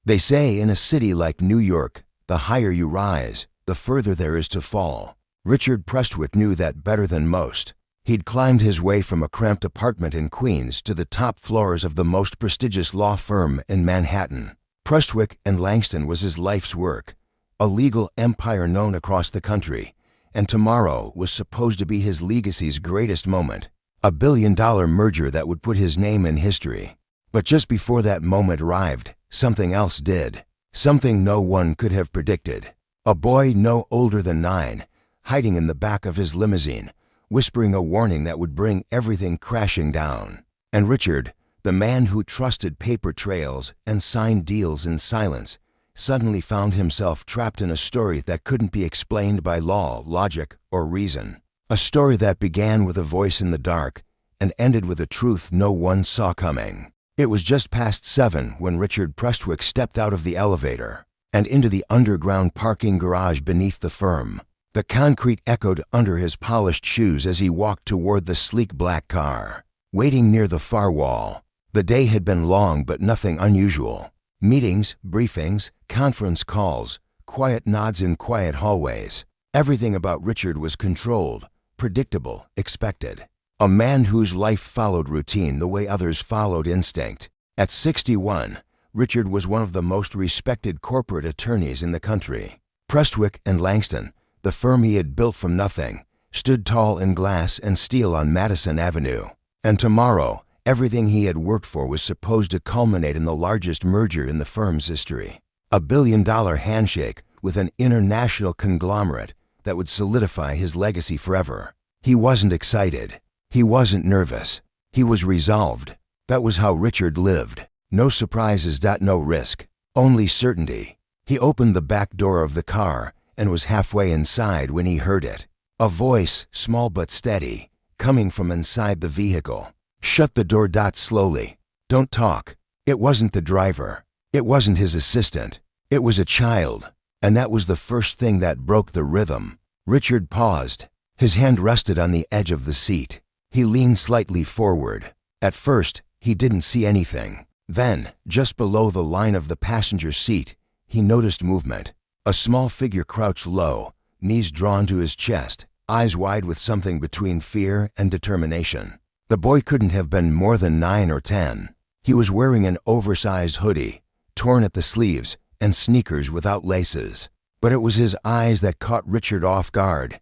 They say in a city like New York, the higher you rise, the further there is to fall. Richard Prestwick knew that better than most. He'd climbed his way from a cramped apartment in Queens to the top floors of the most prestigious law firm in Manhattan. Prestwick and Langston was his life's work, a legal empire known across the country, and tomorrow was supposed to be his legacy's greatest moment, a billion-dollar merger that would put his name in history. But just before that moment arrived, something else did, something no one could have predicted. A boy no older than 9, hiding in the back of his limousine, whispering a warning that would bring everything crashing down. And Richard, the man who trusted paper trails and signed deals in silence, suddenly found himself trapped in a story that couldn't be explained by law, logic, or reason. A story that began with a voice in the dark and ended with a truth no one saw coming. It was just past 7 when Richard Prestwick stepped out of the elevator and into the underground parking garage beneath the firm. The concrete echoed under his polished shoes as he walked toward the sleek black car, waiting near the far wall. The day had been long but nothing unusual. Meetings, briefings, conference calls, quiet nods in quiet hallways. Everything about Richard was controlled, predictable, expected. A man whose life followed routine the way others followed instinct. At 61, Richard was one of the most respected corporate attorneys in the country. Prestwick and Langston, the firm he had built from nothing, stood tall in glass and steel on Madison Avenue. And tomorrow, everything he had worked for was supposed to culminate in the largest merger in the firm's history. A billion-dollar handshake with an international conglomerate that would solidify his legacy forever. He wasn't excited. He wasn't nervous. He was resolved. That was how Richard lived. No surprises, no risk. Only certainty. He opened the back door of the car and was halfway inside when he heard it. A voice, small but steady, coming from inside the vehicle. Shut the door. Slowly. Don't talk. It wasn't the driver. It wasn't his assistant. It was a child. And that was the first thing that broke the rhythm. Richard paused. His hand rested on the edge of the seat. He leaned slightly forward. At first, he didn't see anything. Then, just below the line of the passenger seat, he noticed movement. A small figure crouched low, knees drawn to his chest, eyes wide with something between fear and determination. The boy couldn't have been more than 9 or 10. He was wearing an oversized hoodie, torn at the sleeves, and sneakers without laces. But it was his eyes that caught Richard off guard.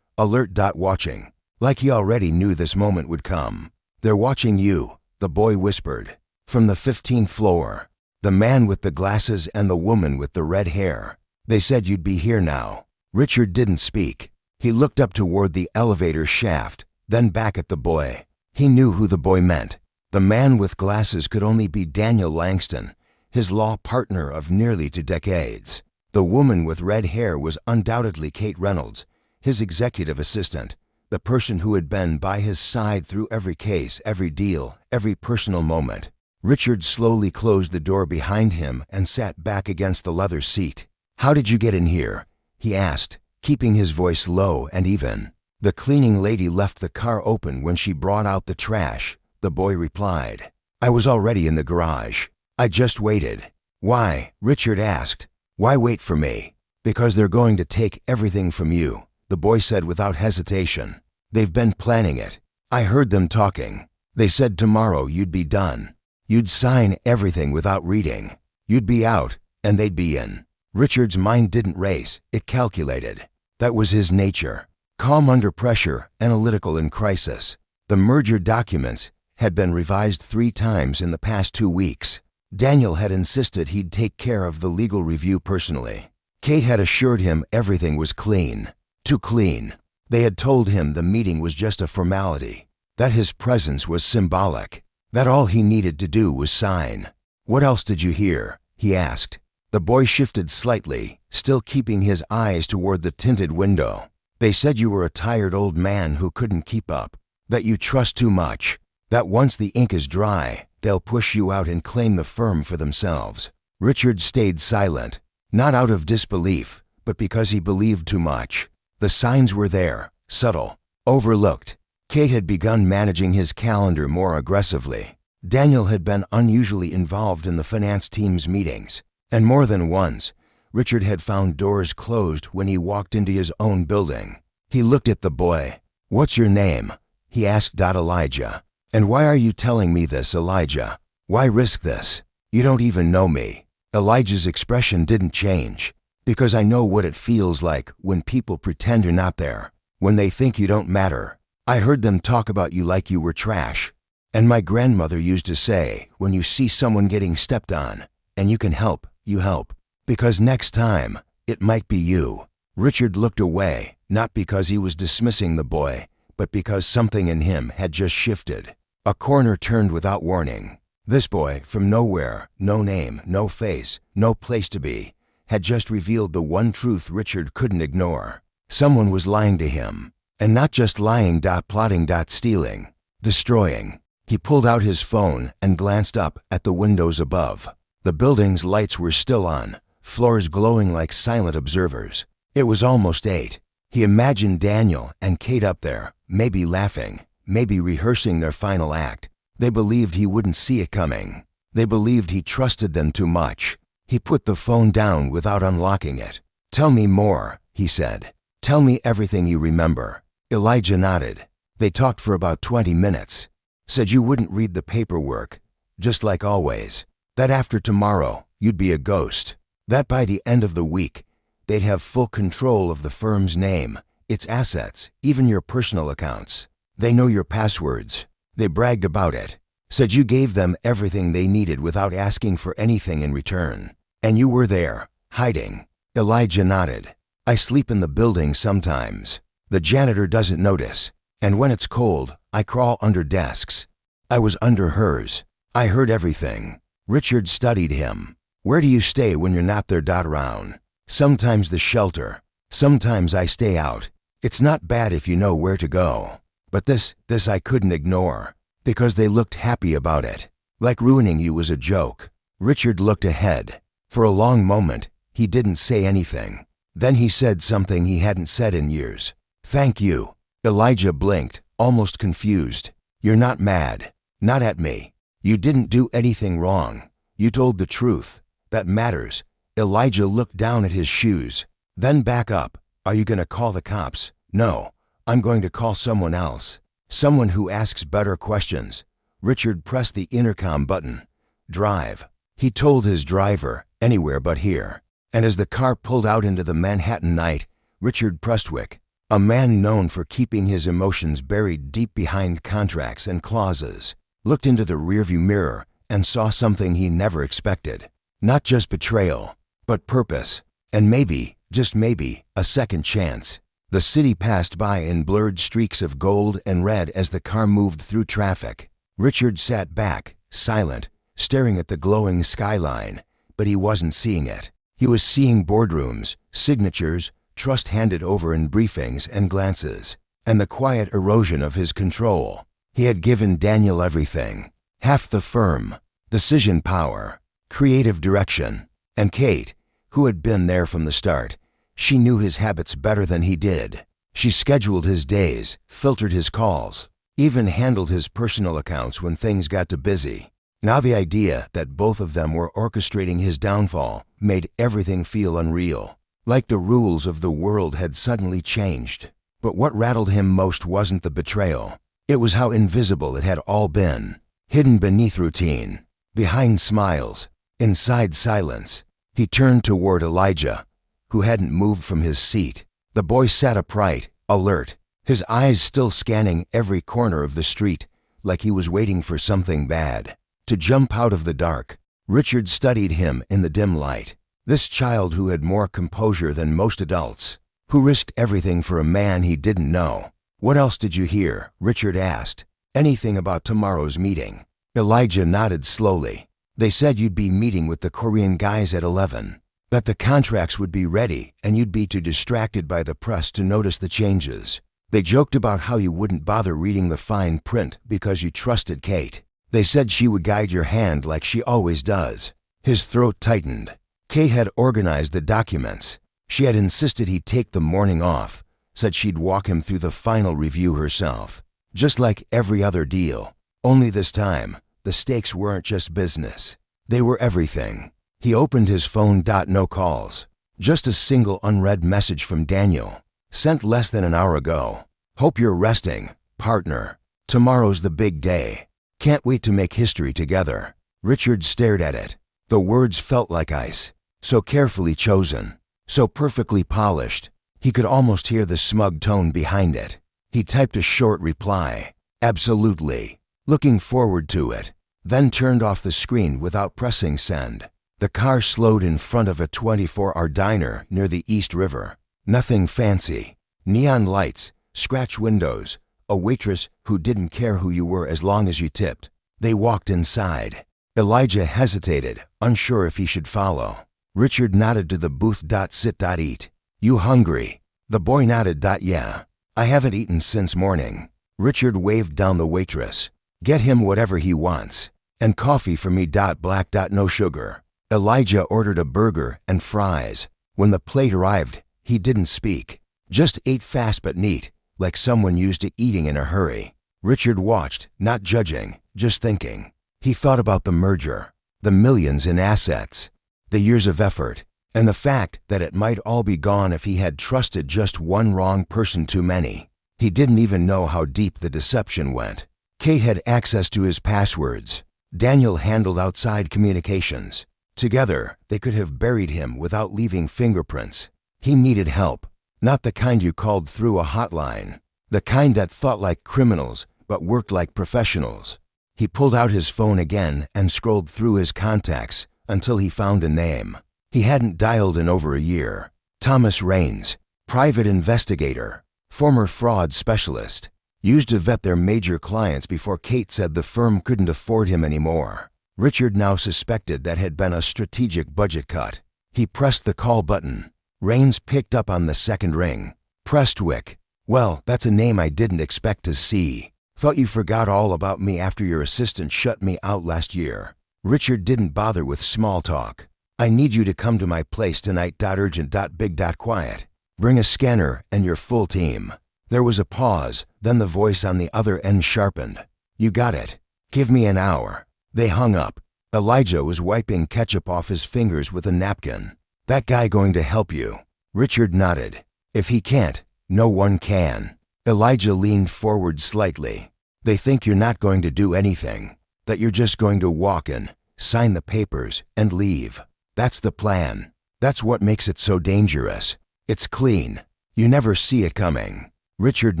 Alert. Watching. Like he already knew this moment would come. They're watching you, the boy whispered. From the 15th floor. The man with the glasses and the woman with the red hair. They said you'd be here now. Richard didn't speak. He looked up toward the elevator shaft, then back at the boy. He knew who the boy meant. The man with glasses could only be Daniel Langston, his law partner of nearly 2 decades. The woman with red hair was undoubtedly Kate Reynolds, his executive assistant, the person who had been by his side through every case, every deal, every personal moment. Richard slowly closed the door behind him and sat back against the leather seat. "How did you get in here?" he asked, keeping his voice low and even. "The cleaning lady left the car open when she brought out the trash," the boy replied. "I was already in the garage. I just waited." "Why?" Richard asked. "Why wait for me?" "Because they're going to take everything from you," the boy said without hesitation. "They've been planning it. I heard them talking. They said tomorrow you'd be done. You'd sign everything without reading. You'd be out, and they'd be in." Richard's mind didn't race, it calculated. That was his nature. Calm under pressure, analytical in crisis. The merger documents had been revised 3 times in the past 2 weeks. Daniel had insisted he'd take care of the legal review personally. Kate had assured him everything was clean. Too clean. They had told him the meeting was just a formality, that his presence was symbolic, that all he needed to do was sign. "What else did you hear?" he asked. The boy shifted slightly, still keeping his eyes toward the tinted window. "They said you were a tired old man who couldn't keep up, that you trust too much, that once the ink is dry, they'll push you out and claim the firm for themselves." Richard stayed silent, not out of disbelief, but because he believed too much. The signs were there, subtle, overlooked. Kate had begun managing his calendar more aggressively. Daniel had been unusually involved in the finance team's meetings. And more than once, Richard had found doors closed when he walked into his own building. He looked at the boy. "What's your name?" he asked. "Elijah." "And why are you telling me this, Elijah? Why risk this? You don't even know me." Elijah's expression didn't change. "Because I know what it feels like when people pretend you're not there, when they think you don't matter. I heard them talk about you like you were trash. And my grandmother used to say, when you see someone getting stepped on, and you can help, you help. Because next time, it might be you." Richard looked away, not because he was dismissing the boy, but because something in him had just shifted. A corner turned without warning. This boy, from nowhere, no name, no face, no place to be, had just revealed the one truth Richard couldn't ignore. Someone was lying to him. And not just lying, plotting, stealing, destroying. He pulled out his phone and glanced up at the windows above. The building's lights were still on, floors glowing like silent observers. It was almost 8. He imagined Daniel and Kate up there, maybe laughing, maybe rehearsing their final act. They believed he wouldn't see it coming. They believed he trusted them too much. He put the phone down without unlocking it. "Tell me more," he said. "Tell me everything you remember." Elijah nodded. They talked for about 20 minutes. Said you wouldn't read the paperwork, just like always. That after tomorrow, you'd be a ghost. That by the end of the week, they'd have full control of the firm's name, its assets, even your personal accounts. They know your passwords. They bragged about it. Said you gave them everything they needed without asking for anything in return. And you were there, hiding. Elijah nodded. "I sleep in the building sometimes. The janitor doesn't notice. And when it's cold, I crawl under desks. I was under hers. I heard everything." Richard studied him. "Where do you stay when you're not there? Around. Sometimes the shelter. Sometimes I stay out. It's not bad if you know where to go. But this I couldn't ignore. Because they looked happy about it. Like ruining you was a joke." Richard looked ahead. For a long moment, he didn't say anything. Then he said something he hadn't said in years. "Thank you." Elijah blinked, almost confused. "You're not mad. Not at me. You didn't do anything wrong. You told the truth. That matters." Elijah looked down at his shoes. Then back up. "Are you going to call the cops?" "No. I'm going to call someone else. Someone who asks better questions." Richard pressed the intercom button. "Drive." He told his driver, "Anywhere but here." And as the car pulled out into the Manhattan night, Richard Prestwick, a man known for keeping his emotions buried deep behind contracts and clauses, looked into the rearview mirror and saw something he never expected. Not just betrayal, but purpose, and maybe, just maybe, a second chance. The city passed by in blurred streaks of gold and red as the car moved through traffic. Richard sat back, silent, staring at the glowing skyline, but he wasn't seeing it. He was seeing boardrooms, signatures, trust handed over in briefings and glances, and the quiet erosion of his control. He had given Daniel everything. Half the firm, decision power, creative direction. And Kate, who had been there from the start, she knew his habits better than he did. She scheduled his days, filtered his calls, even handled his personal accounts when things got too busy. Now the idea that both of them were orchestrating his downfall made everything feel unreal. Like the rules of the world had suddenly changed. But what rattled him most wasn't the betrayal. It was how invisible it had all been. Hidden beneath routine, behind smiles, inside silence. He turned toward Elijah, who hadn't moved from his seat. The boy sat upright, alert, his eyes still scanning every corner of the street, like he was waiting for something bad to jump out of the dark. Richard studied him in the dim light. This child who had more composure than most adults, who risked everything for a man he didn't know. "What else did you hear?" Richard asked. "Anything about tomorrow's meeting?" Elijah nodded slowly. "They said you'd be meeting with the Korean guys at 11. That the contracts would be ready and you'd be too distracted by the press to notice the changes. They joked about how you wouldn't bother reading the fine print because you trusted Kate. They said she would guide your hand like she always does." His throat tightened. Kate had organized the documents. She had insisted he'd take the morning off, said she'd walk him through the final review herself. Just like every other deal. Only this time, the stakes weren't just business. They were everything. He opened his phone. No calls. Just a single unread message from Daniel. Sent less than an hour ago. Hope you're resting, partner. Tomorrow's the big day. Can't wait to make history together. Richard stared at it. The words felt like ice. So carefully chosen. So perfectly polished. He could almost hear the smug tone behind it. He typed a short reply. Absolutely. Looking forward to it. Then turned off the screen without pressing send. The car slowed in front of a 24-hour diner near the East River. Nothing fancy. Neon lights, scratch windows, a waitress who didn't care who you were as long as you tipped. They walked inside. Elijah hesitated, unsure if he should follow. Richard nodded to the booth. Sit. Eat. You hungry? The boy nodded. Yeah. I haven't eaten since morning. Richard waved down the waitress. Get him whatever he wants. And coffee for me. Black. No sugar. Elijah ordered a burger and fries. When the plate arrived, he didn't speak. Just ate fast but neat, like someone used to eating in a hurry. Richard watched, not judging, just thinking. He thought about the merger, the millions in assets, the years of effort, and the fact that it might all be gone if he had trusted just one wrong person too many. He didn't even know how deep the deception went. Kate had access to his passwords. Daniel handled outside communications. Together, they could have buried him without leaving fingerprints. He needed help. Not the kind you called through a hotline. The kind that thought like criminals but worked like professionals. He pulled out his phone again and scrolled through his contacts until he found a name. He hadn't dialed in over a year. Thomas Raines, private investigator, former fraud specialist. Used to vet their major clients before Kate said the firm couldn't afford him anymore. Richard now suspected that had been a strategic budget cut. He pressed the call button. Raines picked up on the second ring. Prestwick. Well, that's a name I didn't expect to see. Thought you forgot all about me after your assistant shut me out last year. Richard didn't bother with small talk. I need you to come to my place tonight. Urgent. Big. Quiet. Bring a scanner and your full team. There was a pause, then the voice on the other end sharpened. You got it. Give me an hour. They hung up. Elijah was wiping ketchup off his fingers with a napkin. That guy going to help you? Richard nodded. If he can't, no one can. Elijah leaned forward slightly. They think you're not going to do anything, that you're just going to walk in, sign the papers, and leave. That's the plan. That's what makes it so dangerous. It's clean. You never see it coming. Richard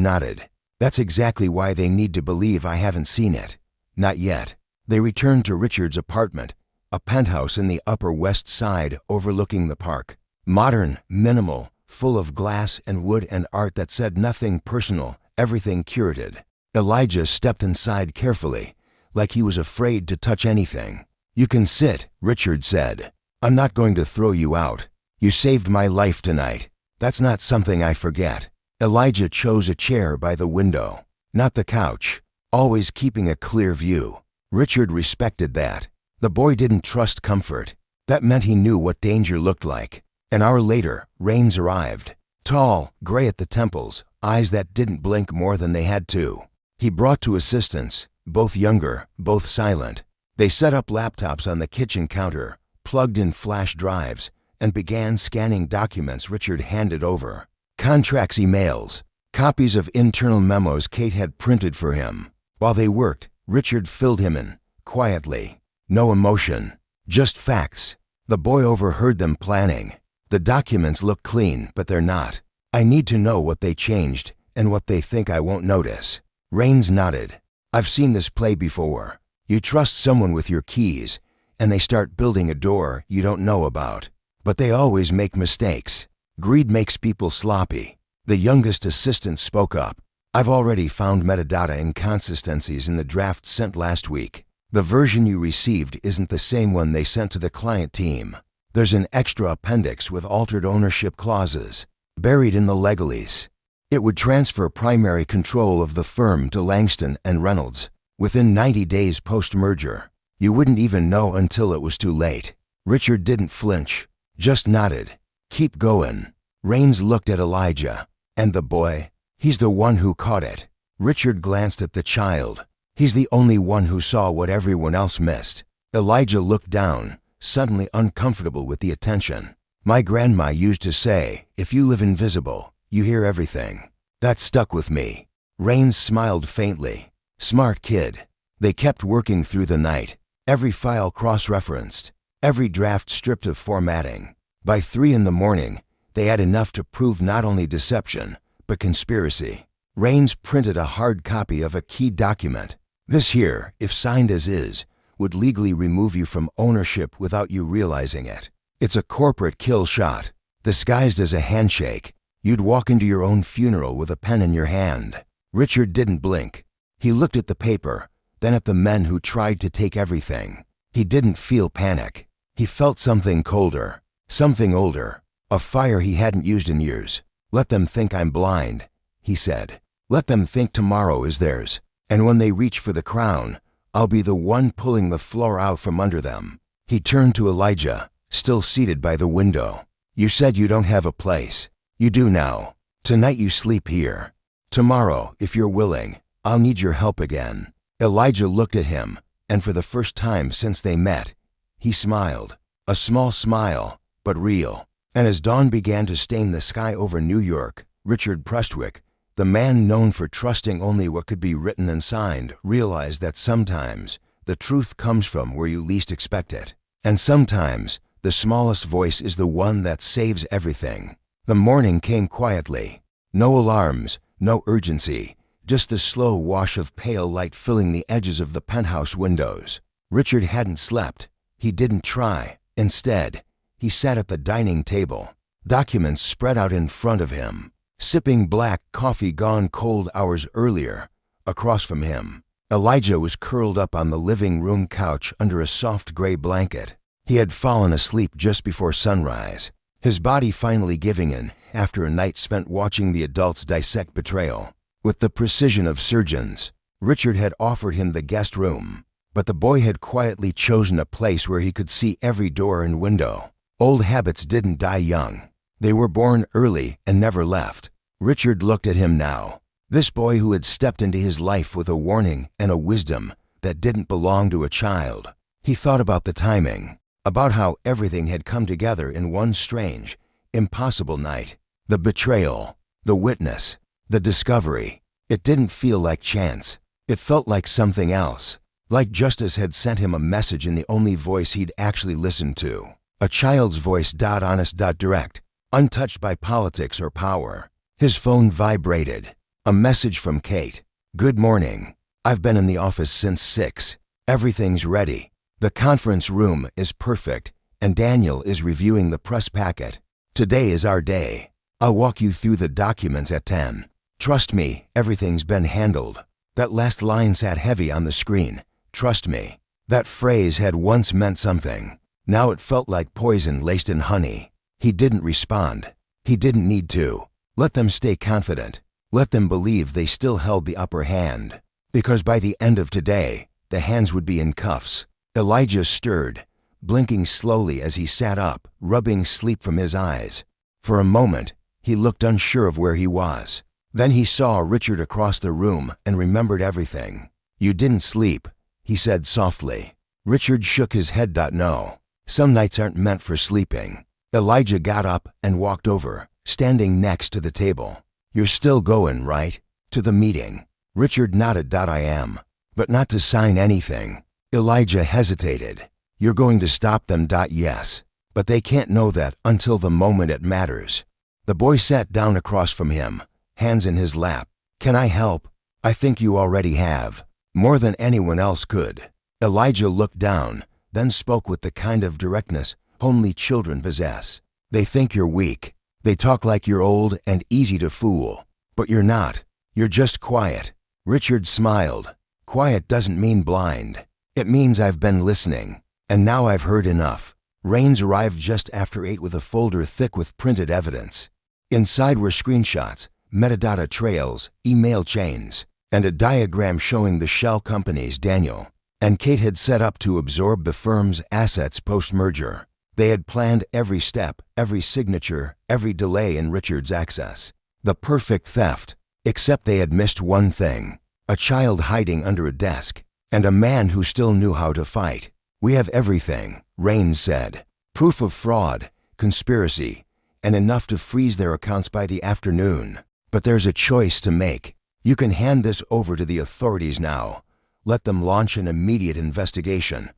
nodded. That's exactly why they need to believe I haven't seen it. Not yet. They returned to Richard's apartment, a penthouse in the Upper West Side overlooking the park. Modern, minimal, full of glass and wood and art that said nothing personal, everything curated. Elijah stepped inside carefully, like he was afraid to touch anything. You can sit, Richard said. I'm not going to throw you out. You saved my life tonight. That's not something I forget. Elijah chose a chair by the window, not the couch, always keeping a clear view. Richard respected that. The boy didn't trust comfort. That meant he knew what danger looked like. An hour later, Raines arrived. Tall, gray at the temples, eyes that didn't blink more than they had to. He brought two assistants, both younger, both silent. They set up laptops on the kitchen counter, plugged in flash drives, and began scanning documents Richard handed over. Contracts, emails, copies of internal memos Kate had printed for him. While they worked, Richard filled him in, quietly. No emotion, just facts. The boy overheard them planning. The documents look clean, but they're not. I need to know what they changed and what they think I won't notice. Raines nodded. I've seen this play before. You trust someone with your keys, and they start building a door you don't know about. But they always make mistakes. Greed makes people sloppy. The youngest assistant spoke up. I've already found metadata inconsistencies in the draft sent last week. The version you received isn't the same one they sent to the client team. There's an extra appendix with altered ownership clauses, buried in the legalese. It would transfer primary control of the firm to Langston and Reynolds within 90 days post-merger. You wouldn't even know until it was too late. Richard didn't flinch, just nodded. Keep going. Raines looked at Elijah. And the boy? He's the one who caught it. Richard glanced at the child. He's the only one who saw what everyone else missed. Elijah looked down, suddenly uncomfortable with the attention. My grandma used to say, if you live invisible, you hear everything. That stuck with me. Rains smiled faintly. Smart kid. They kept working through the night. Every file cross-referenced. Every draft stripped of formatting. By 3 in the morning, they had enough to prove not only deception, but conspiracy. Rains printed a hard copy of a key document. This here, if signed as is, would legally remove you from ownership without you realizing it. It's a corporate kill shot, disguised as a handshake. You'd walk into your own funeral with a pen in your hand. Richard didn't blink. He looked at the paper, then at the men who tried to take everything. He didn't feel panic. He felt something colder, something older, a fire he hadn't used in years. Let them think I'm blind, he said. Let them think tomorrow is theirs, and when they reach for the crown, I'll be the one pulling the floor out from under them. He turned to Elijah, still seated by the window. You said you don't have a place. You do now. Tonight you sleep here. Tomorrow, if you're willing, I'll need your help again. Elijah looked at him, and for the first time since they met, he smiled. A small smile, but real. And as dawn began to stain the sky over New York, Richard Prestwick, the man known for trusting only what could be written and signed, realized that sometimes the truth comes from where you least expect it. And sometimes the smallest voice is the one that saves everything. The morning came quietly. No alarms, no urgency, just the slow wash of pale light filling the edges of the penthouse windows. Richard hadn't slept. He didn't try. Instead, he sat at the dining table, documents spread out in front of him, sipping black coffee gone cold hours earlier. Across from him, Elijah was curled up on the living room couch under a soft gray blanket. He had fallen asleep just before sunrise, his body finally giving in after a night spent watching the adults dissect Betrayal. With the precision of surgeons, Richard had offered him the guest room, but the boy had quietly chosen a place where he could see every door and window. Old habits didn't die young. They were born early and never left. Richard looked at him now, this boy who had stepped into his life with a warning and a wisdom that didn't belong to a child. He thought about the timing, about how everything had come together in one strange, impossible night. The betrayal, the witness, the discovery. It didn't feel like chance. It felt like something else. Like justice had sent him a message in the only voice he'd actually listened to. A child's voice, honest, direct, untouched by politics or power. His phone vibrated. A message from Kate. Good morning. I've been in the office since 6. Everything's ready. The conference room is perfect, and Daniel is reviewing the press packet. Today is our day. I'll walk you through the documents at 10. Trust me, everything's been handled. That last line sat heavy on the screen. Trust me. That phrase had once meant something. Now it felt like poison laced in honey. He didn't respond. He didn't need to. Let them stay confident. Let them believe they still held the upper hand. Because by the end of today, the hands would be in cuffs. Elijah stirred, blinking slowly as he sat up, rubbing sleep from his eyes. For a moment, he looked unsure of where he was. Then he saw Richard across the room and remembered everything. You didn't sleep, he said softly. Richard shook his head. No. Some nights aren't meant for sleeping. Elijah got up and walked over, standing next to the table. You're still going, right? To the meeting. Richard nodded. I am. But not to sign anything. Elijah hesitated. You're going to stop them. Yes. But they can't know that until the moment it matters. The boy sat down across from him, hands in his lap. Can I help? I think you already have. More than anyone else could. Elijah looked down, then spoke with the kind of directness only children possess. They think you're weak. They talk like you're old and easy to fool. But you're not. You're just quiet. Richard smiled. Quiet doesn't mean blind. It means I've been listening. And now I've heard enough. Rains arrived just after 8 with a folder thick with printed evidence. Inside were screenshots, metadata trails, email chains, and a diagram showing the shell companies Daniel and Kate had set up to absorb the firm's assets post-merger. They had planned every step, every signature, every delay in Richard's access. The perfect theft, except they had missed one thing: a child hiding under a desk, and a man who still knew how to fight. We have everything, Raines said. Proof of fraud, conspiracy, and enough to freeze their accounts by the afternoon. But there's a choice to make. You can hand this over to the authorities now. Let them launch an immediate investigation.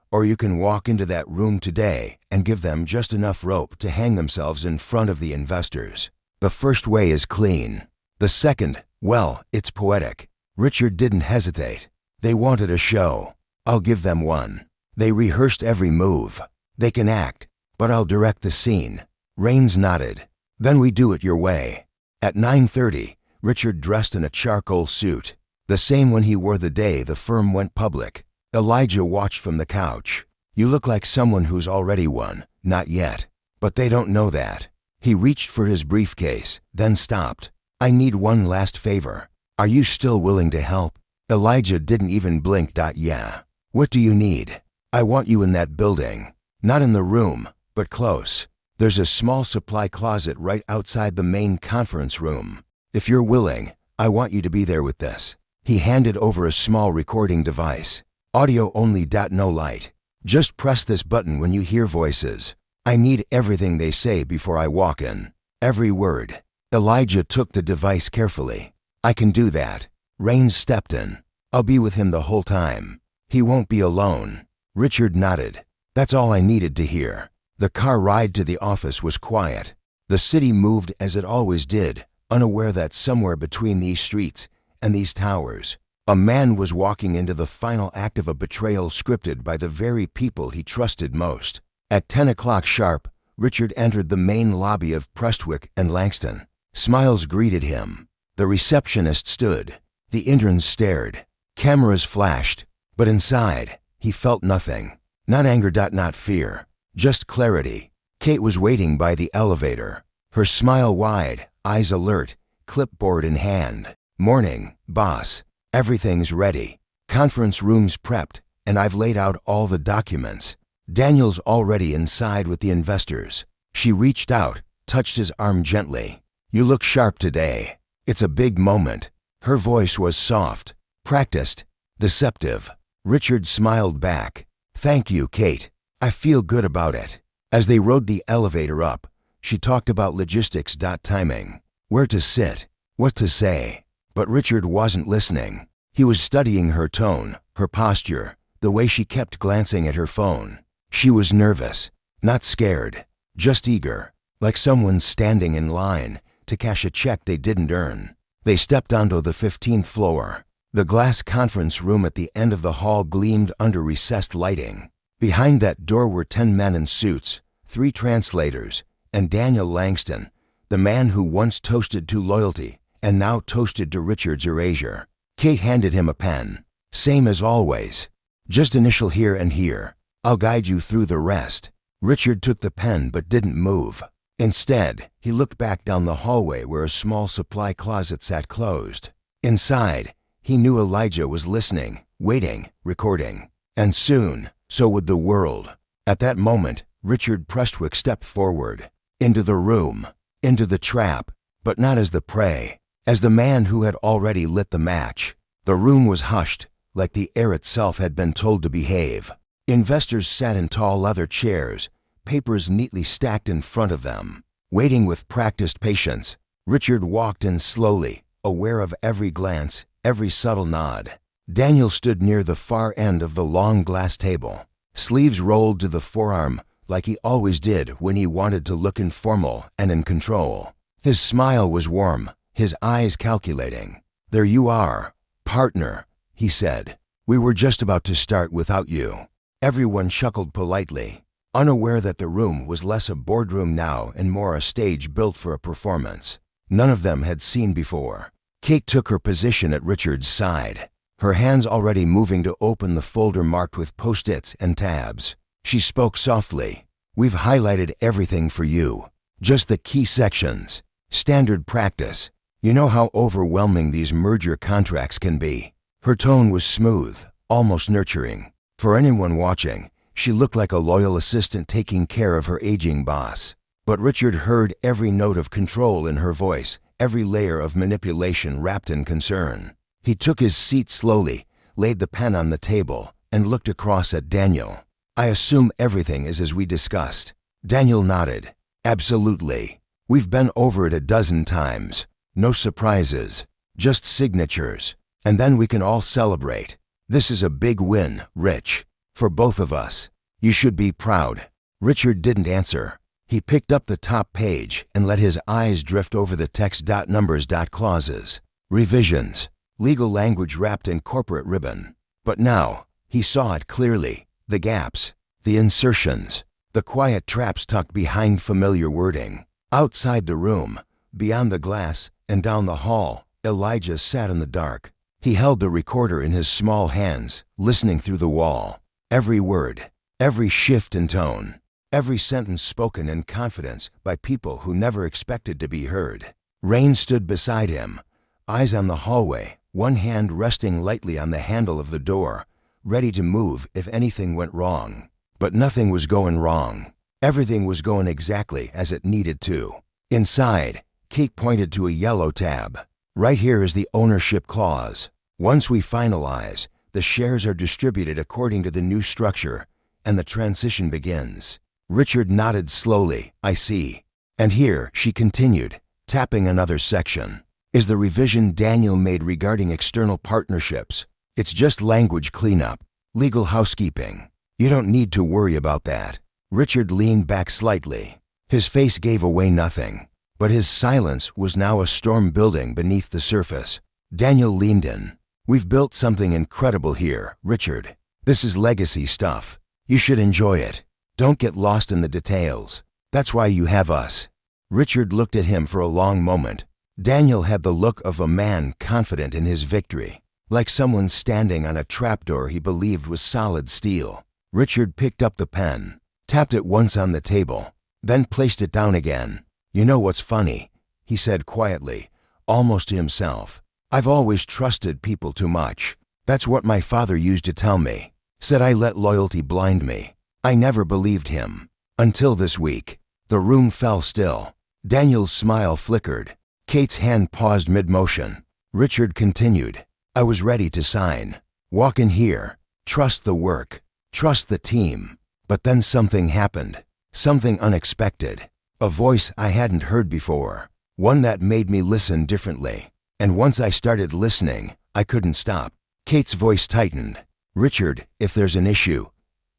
Or you can walk into that room today and give them just enough rope to hang themselves in front of the investors. The first way is clean. The second, well, it's poetic. Richard didn't hesitate. They wanted a show. I'll give them one. They rehearsed every move. They can act, but I'll direct the scene. Raines nodded. Then we do it your way. At 9:30, Richard dressed in a charcoal suit, the same one he wore the day the firm went public. Elijah watched from the couch. You look like someone who's already won. Not yet. But they don't know that. He reached for his briefcase, then stopped. I need one last favor. Are you still willing to help? Elijah didn't even blink. Yeah. What do you need? I want you in that building. Not in the room, but close. There's a small supply closet right outside the main conference room. If you're willing, I want you to be there with this. He handed over a small recording device. Audio only. No light. Just press this button when you hear voices. I need everything they say before I walk in. Every word. Elijah took the device carefully. I can do that. Raines stepped in. I'll be with him the whole time. He won't be alone. Richard nodded. That's all I needed to hear. The car ride to the office was quiet. The city moved as it always did, unaware that somewhere between these streets and these towers, a man was walking into the final act of a betrayal scripted by the very people he trusted most. At 10 o'clock sharp, Richard entered the main lobby of Prestwick and Langston. Smiles greeted him. The receptionist stood. The interns stared. Cameras flashed. But inside, he felt nothing. Not anger. Not fear. Just clarity. Kate was waiting by the elevator. Her smile wide, eyes alert, clipboard in hand. Morning, boss. Everything's ready. Conference room's prepped, and I've laid out all the documents. Daniel's already inside with the investors. She reached out, touched his arm gently. You look sharp today. It's a big moment. Her voice was soft, practiced, deceptive. Richard smiled back. Thank you, Kate. I feel good about it. As they rode the elevator up, she talked about logistics. Timing. Where to sit. What to say. But Richard wasn't listening. He was studying her tone, her posture, the way she kept glancing at her phone. She was nervous, not scared, just eager, like someone standing in line to cash a check they didn't earn. They stepped onto the 15th floor. The glass conference room at the end of the hall gleamed under recessed lighting. Behind that door were 10 men in suits, 3 translators, and Daniel Langston, the man who once toasted to loyalty and now toasted to Richard's erasure. Kate handed him a pen. Same as always. Just initial here and here. I'll guide you through the rest. Richard took the pen but didn't move. Instead, he looked back down the hallway where a small supply closet sat closed. Inside, he knew Elijah was listening, waiting, recording. And soon, so would the world. At that moment, Richard Prestwick stepped forward. Into the room. Into the trap. But not as the prey. As the man who had already lit the match. The room was hushed, like the air itself had been told to behave. Investors sat in tall leather chairs, papers neatly stacked in front of them. Waiting with practiced patience, Richard walked in slowly, aware of every glance, every subtle nod. Daniel stood near the far end of the long glass table, sleeves rolled to the forearm like he always did when he wanted to look informal and in control. His smile was warm, his eyes calculating. There you are, partner, he said. We were just about to start without you. Everyone chuckled politely, unaware that the room was less a boardroom now and more a stage built for a performance none of them had seen before. Kate took her position at Richard's side, her hands already moving to open the folder marked with post-its and tabs. She spoke softly. We've highlighted everything for you, just the key sections. Standard practice. You know how overwhelming these merger contracts can be. Her tone was smooth, almost nurturing. For anyone watching, she looked like a loyal assistant taking care of her aging boss. But Richard heard every note of control in her voice, every layer of manipulation wrapped in concern. He took his seat slowly, laid the pen on the table, and looked across at Daniel. I assume everything is as we discussed. Daniel nodded. Absolutely. We've been over it a dozen times. No surprises. Just signatures. And then we can all celebrate. This is a big win, Rich. For both of us. You should be proud. Richard didn't answer. He picked up the top page and let his eyes drift over the text. Numbers. Clauses. Revisions. Legal language wrapped in corporate ribbon. But now, he saw it clearly. The gaps. The insertions. The quiet traps tucked behind familiar wording. Outside the room, beyond the glass, and down the hall, Elijah sat in the dark. He held the recorder in his small hands, listening through the wall. Every word, every shift in tone, every sentence spoken in confidence by people who never expected to be heard. Rain stood beside him, eyes on the hallway, one hand resting lightly on the handle of the door, ready to move if anything went wrong. But nothing was going wrong. Everything was going exactly as it needed to. Inside, Kate pointed to a yellow tab. Right here is the ownership clause. Once we finalize, the shares are distributed according to the new structure, and the transition begins. Richard nodded slowly. I see. And here, she continued, tapping another section, is the revision Daniel made regarding external partnerships. It's just language cleanup, legal housekeeping. You don't need to worry about that. Richard leaned back slightly. His face gave away nothing, but his silence was now a storm building beneath the surface. Daniel leaned in. We've built something incredible here, Richard. This is legacy stuff. You should enjoy it. Don't get lost in the details. That's why you have us. Richard looked at him for a long moment. Daniel had the look of a man confident in his victory, like someone standing on a trapdoor he believed was solid steel. Richard picked up the pen, tapped it once on the table, then placed it down again. You know what's funny? He said quietly, almost to himself. I've always trusted people too much. That's what my father used to tell me. Said I let loyalty blind me. I never believed him. Until this week. The room fell still. Daniel's smile flickered. Kate's hand paused mid-motion. Richard continued. I was ready to sign. Walk in here. Trust the work. Trust the team. But then something happened. Something unexpected. A voice I hadn't heard before. One that made me listen differently. And once I started listening, I couldn't stop. Kate's voice tightened. Richard, if there's an issue.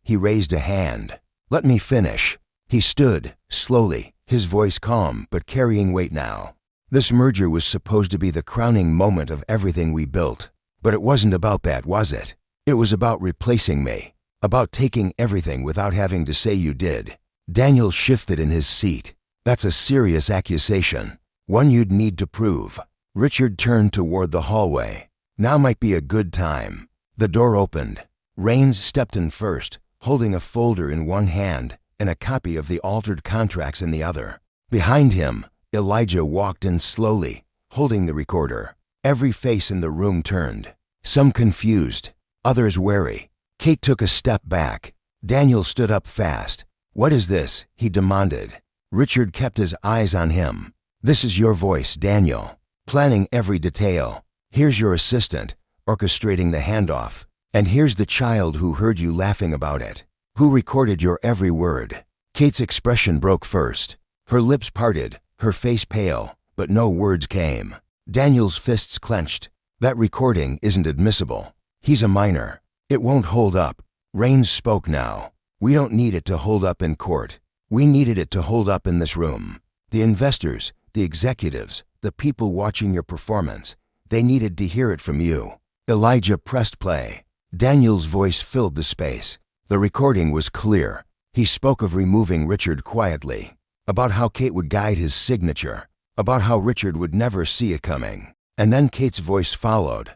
He raised a hand. Let me finish. He stood, slowly, his voice calm but carrying weight now. This merger was supposed to be the crowning moment of everything we built. But it wasn't about that, was it? It was about replacing me. About taking everything without having to say you did. Daniel shifted in his seat. That's a serious accusation. One you'd need to prove. Richard turned toward the hallway. Now might be a good time. The door opened. Rains stepped in first, holding a folder in one hand and a copy of the altered contracts in the other. Behind him, Elijah walked in slowly, holding the recorder. Every face in the room turned. Some confused, others wary. Kate took a step back. Daniel stood up fast. What is this? He demanded. Richard kept his eyes on him. This is your voice, Daniel. Planning every detail. Here's your assistant, orchestrating the handoff. And here's the child who heard you laughing about it. Who recorded your every word. Kate's expression broke first. Her lips parted, her face pale, but no words came. Daniel's fists clenched. That recording isn't admissible. He's a minor. It won't hold up. Rains spoke now. We don't need it to hold up in court. We needed it to hold up in this room. The investors, the executives, the people watching your performance, they needed to hear it from you. Elijah pressed play. Daniel's voice filled the space. The recording was clear. He spoke of removing Richard quietly, about how Kate would guide his signature, about how Richard would never see it coming. And then Kate's voice followed,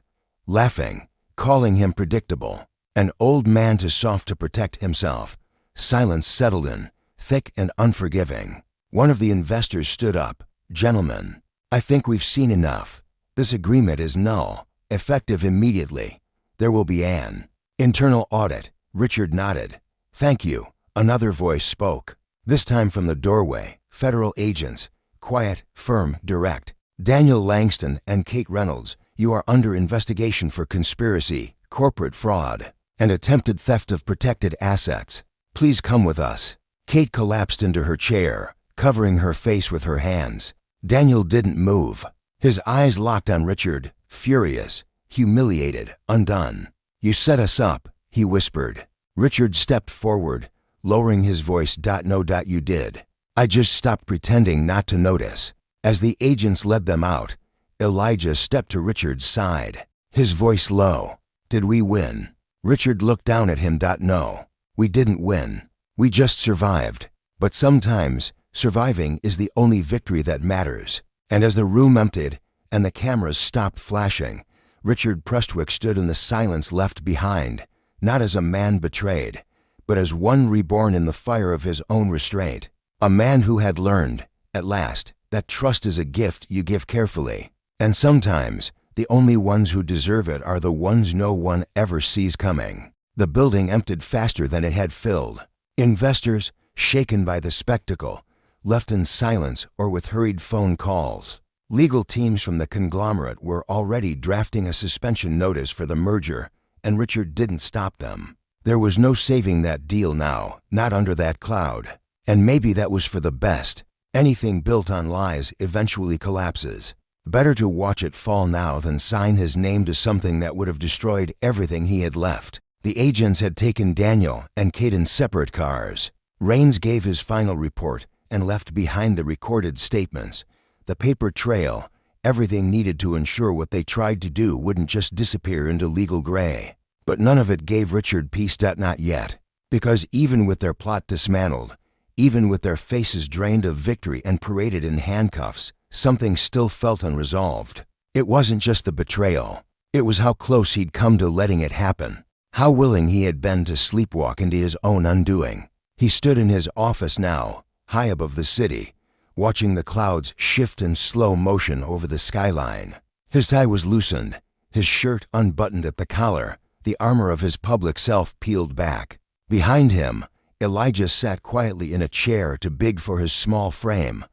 laughing, calling him predictable, an old man too soft to protect himself. Silence settled in, thick and unforgiving. One of the investors stood up. Gentlemen, I think we've seen enough. This agreement is null, effective immediately. There will be an internal audit. Richard nodded. Thank you. Another voice spoke, this time from the doorway. Federal agents, quiet, firm, direct. Daniel Langston and Kate Reynolds, you are under investigation for conspiracy, corporate fraud, and attempted theft of protected assets. Please come with us." Kate collapsed into her chair, covering her face with her hands. Daniel didn't move. His eyes locked on Richard, furious, humiliated, undone. "You set us up," he whispered. Richard stepped forward, lowering his voice. "No, you did. I just stopped pretending not to notice." As the agents led them out, Elijah stepped to Richard's side, his voice low. "Did we win?" Richard looked down at him. "No, we didn't win. We just survived. But sometimes, surviving is the only victory that matters." And as the room emptied and the cameras stopped flashing, Richard Prestwick stood in the silence left behind, not as a man betrayed, but as one reborn in the fire of his own restraint. A man who had learned, at last, that trust is a gift you give carefully. And sometimes, the only ones who deserve it are the ones no one ever sees coming. The building emptied faster than it had filled. Investors, shaken by the spectacle, left in silence or with hurried phone calls. Legal teams from the conglomerate were already drafting a suspension notice for the merger, and Richard didn't stop them. There was no saving that deal now, not under that cloud. And maybe that was for the best. Anything built on lies eventually collapses. Better to watch it fall now than sign his name to something that would have destroyed everything he had left. The agents had taken Daniel and Kate in separate cars. Raines gave his final report and left behind the recorded statements, the paper trail, everything needed to ensure what they tried to do wouldn't just disappear into legal gray. But none of it gave Richard peace. Not yet. Because even with their plot dismantled, even with their faces drained of victory and paraded in handcuffs, something still felt unresolved. It wasn't just the betrayal. It was how close he'd come to letting it happen. How willing he had been to sleepwalk into his own undoing. He stood in his office now, high above the city, watching the clouds shift in slow motion over the skyline. His tie was loosened, his shirt unbuttoned at the collar, the armor of his public self peeled back. Behind him, Elijah sat quietly in a chair too big for his small frame,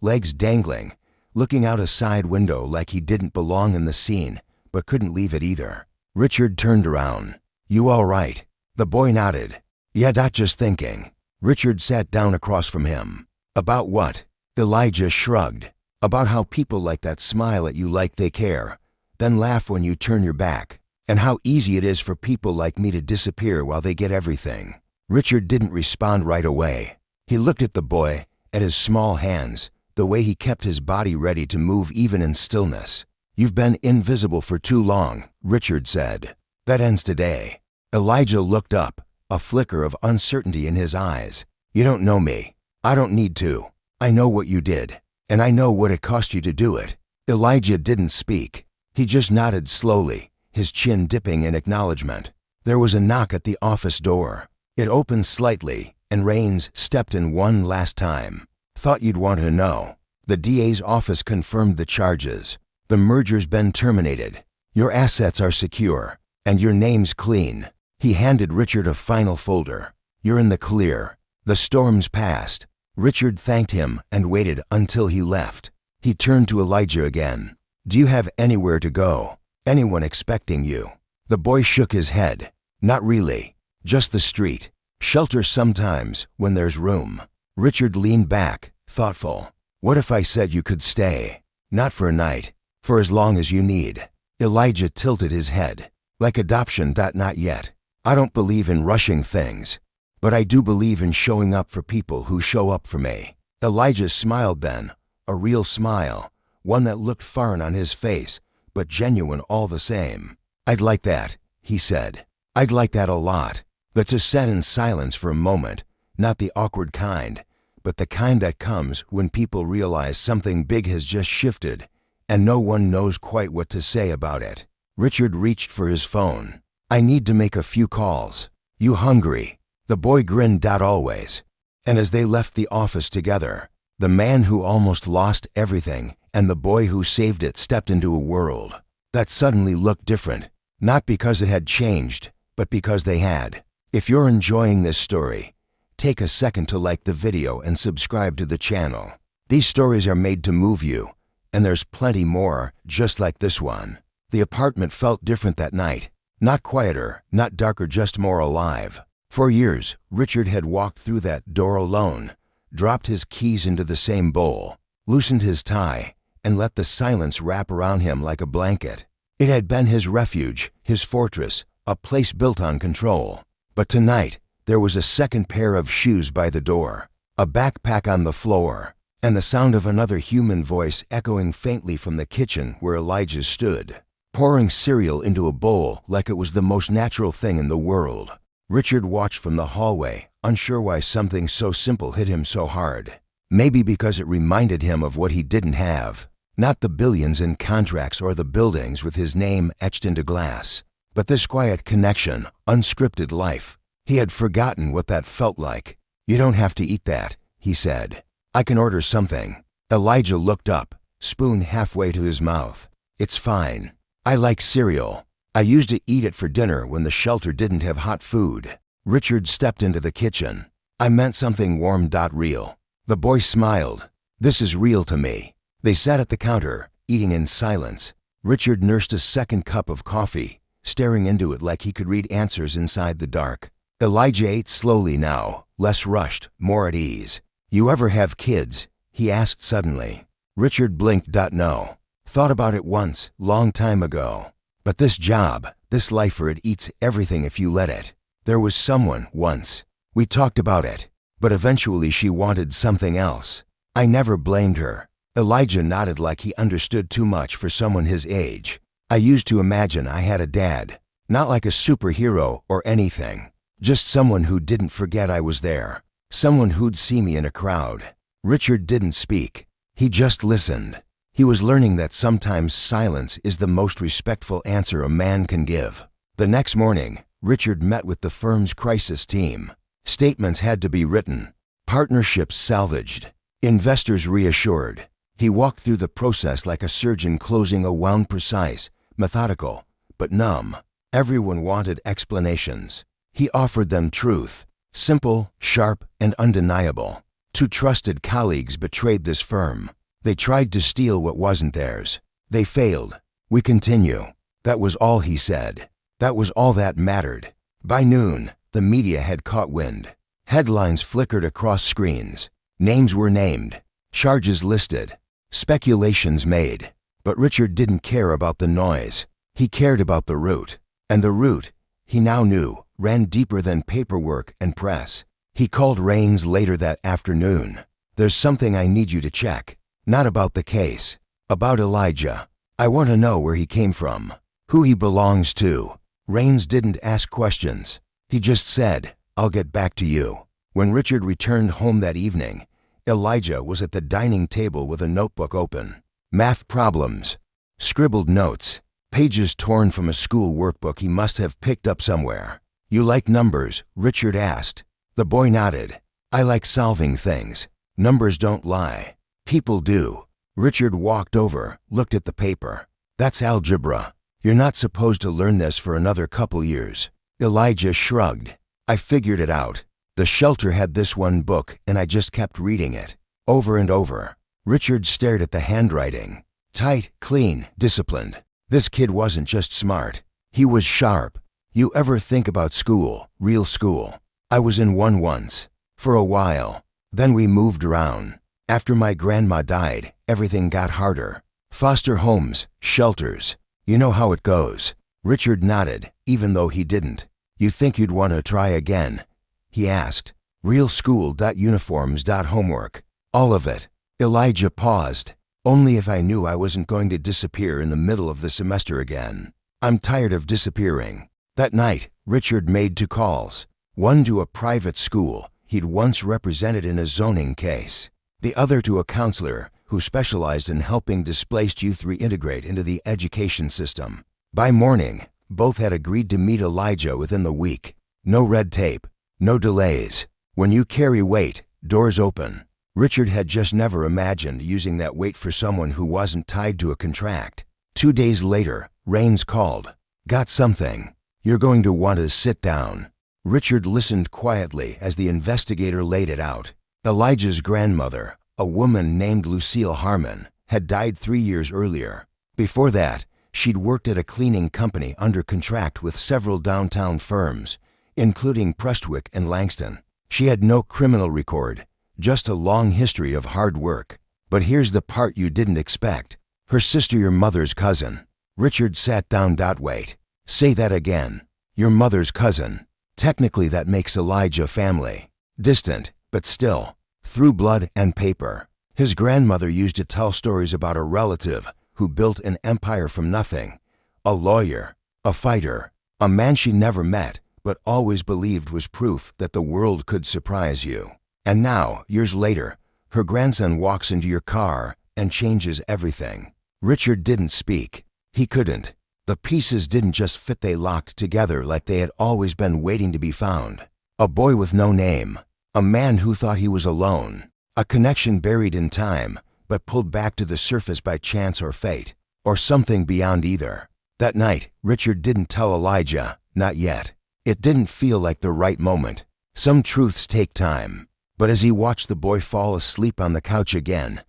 legs dangling, looking out a side window like he didn't belong in the scene, but couldn't leave it either. Richard turned around. "You all right?" The boy nodded. "Yeah, just thinking." Richard sat down across from him. "About what?" Elijah shrugged. "About how people like that smile at you like they care, then laugh when you turn your back, and how easy it is for people like me to disappear while they get everything." Richard didn't respond right away. He looked at the boy, at his small hands, the way he kept his body ready to move even in stillness. "You've been invisible for too long," Richard said. "That ends today." Elijah looked up, a flicker of uncertainty in his eyes. "You don't know me. I don't need to. I know what you did, and I know what it cost you to do it." Elijah didn't speak. He just nodded slowly, his chin dipping in acknowledgement. There was a knock at the office door. It opened slightly, and Raines stepped in one last time. "Thought you'd want to know. The DA's office confirmed the charges. The merger's been terminated. Your assets are secure, and your name's clean." He handed Richard a final folder. "You're in the clear. The storm's past." Richard thanked him and waited until he left. He turned to Elijah again. "Do you have anywhere to go? Anyone expecting you?" The boy shook his head. "Not really. Just the street. Shelter sometimes, when there's room." Richard leaned back, thoughtful. "What if I said you could stay? Not for a night. For as long as you need." Elijah tilted his head. "Like adoption. Not yet. I don't believe in rushing things. But I do believe in showing up for people who show up for me." Elijah smiled then, a real smile, one that looked foreign on his face, but genuine all the same. "I'd like that," he said. "I'd like that a lot." But to sit in silence for a moment, not the awkward kind, but the kind that comes when people realize something big has just shifted, and no one knows quite what to say about it. Richard reached for his phone. "I need to make a few calls. You hungry?" The boy grinned. Always. And as they left the office together, the man who almost lost everything and the boy who saved it stepped into a world that suddenly looked different, not because it had changed, but because they had. If you're enjoying this story, take a second to like the video and subscribe to the channel. These stories are made to move you, and there's plenty more just like this one. The apartment felt different that night. Not quieter, not darker, just more alive. For years, Richard had walked through that door alone, dropped his keys into the same bowl, loosened his tie, and let the silence wrap around him like a blanket. It had been his refuge, his fortress, a place built on control. But tonight, there was a second pair of shoes by the door, a backpack on the floor, and the sound of another human voice echoing faintly from the kitchen where Elijah stood, pouring cereal into a bowl like it was the most natural thing in the world. Richard watched from the hallway, unsure why something so simple hit him so hard. Maybe because it reminded him of what he didn't have. Not the billions in contracts or the buildings with his name etched into glass, but this quiet connection, unscripted life. He had forgotten what that felt like. "You don't have to eat that," he said. "I can order something." Elijah looked up, spoon halfway to his mouth. "It's fine. I like cereal. I used to eat it for dinner when the shelter didn't have hot food." Richard stepped into the kitchen. "I meant something warm. Real." The boy smiled. "This is real to me." They sat at the counter, eating in silence. Richard nursed a second cup of coffee, staring into it like he could read answers inside the dark. Elijah ate slowly now, less rushed, more at ease. "You ever have kids?" he asked suddenly. Richard blinked. "No. Thought about it once, long time ago. But this job, this lifer, it eats everything if you let it. There was someone once. We talked about it, but eventually she wanted something else. I never blamed her." Elijah nodded like he understood too much for someone his age. "I used to imagine I had a dad, not like a superhero or anything, just someone who didn't forget I was there, someone who'd see me in a crowd." Richard didn't speak. He just listened. He was learning that sometimes silence is the most respectful answer a man can give. The next morning, Richard met with the firm's crisis team. Statements had to be written, partnerships salvaged, investors reassured. He walked through the process like a surgeon closing a wound, precise, methodical, but numb. Everyone wanted explanations. He offered them truth, simple, sharp, and undeniable. 2 trusted colleagues betrayed this firm. They tried to steal what wasn't theirs. They failed. "We continue." That was all he said. That was all that mattered. By noon, the media had caught wind. Headlines flickered across screens. Names were named. Charges listed. Speculations made. But Richard didn't care about the noise. He cared about the root. And the root, he now knew, ran deeper than paperwork and press. He called Raines later that afternoon. "There's something I need you to check. Not about the case. About Elijah. I want to know where he came from, who he belongs to." Raines didn't ask questions. He just said, "I'll get back to you." When Richard returned home that evening, Elijah was at the dining table with a notebook open. Math problems, scribbled notes, pages torn from a school workbook he must have picked up somewhere. "You like numbers?" Richard asked. The boy nodded. "I like solving things. Numbers don't lie. People do." Richard walked over, looked at the paper. "That's algebra. You're not supposed to learn this for another couple years." Elijah shrugged. "I figured it out. The shelter had this one book, and I just kept reading it, over and over." Richard stared at the handwriting. Tight, clean, disciplined. This kid wasn't just smart. He was sharp. "You ever think about school, real school?" "I was in one once. For a while. Then we moved around. After my grandma died, everything got harder. Foster homes, shelters. You know how it goes." Richard nodded, even though he didn't. "You think you'd want to try again?" he asked. "Real school. Uniforms. Homework. All of it." Elijah paused. "Only if I knew I wasn't going to disappear in the middle of the semester again. I'm tired of disappearing." That night, Richard made 2 calls. One to a private school he'd once represented in a zoning case. The other to a counselor who specialized in helping displaced youth reintegrate into the education system. By morning, both had agreed to meet Elijah within the week. No red tape. No delays. When you carry weight, doors open. Richard had just never imagined using that weight for someone who wasn't tied to a contract. 2 days later, Raines called. "Got something. You're going to want to sit down." Richard listened quietly as the investigator laid it out. Elijah's grandmother, a woman named Lucille Harmon, had died 3 years earlier. Before that, she'd worked at a cleaning company under contract with several downtown firms, including Prestwick and Langston. She had no criminal record, just a long history of hard work. But here's the part you didn't expect. Her sister, your mother's cousin. Richard sat down. Wait. Say that again. Your mother's cousin. Technically that makes Elijah family. Distant, but still. Through blood and paper. His grandmother used to tell stories about a relative who built an empire from nothing. A lawyer, a fighter, a man she never met but always believed was proof that the world could surprise you. And now, years later, her grandson walks into your car and changes everything. Richard didn't speak. He couldn't. The pieces didn't just fit, they locked together like they had always been waiting to be found. A boy with no name. A man who thought he was alone. A connection buried in time, but pulled back to the surface by chance or fate, or something beyond either. That night, Richard didn't tell Elijah, not yet. It didn't feel like the right moment. Some truths take time. But as he watched the boy fall asleep on the couch again,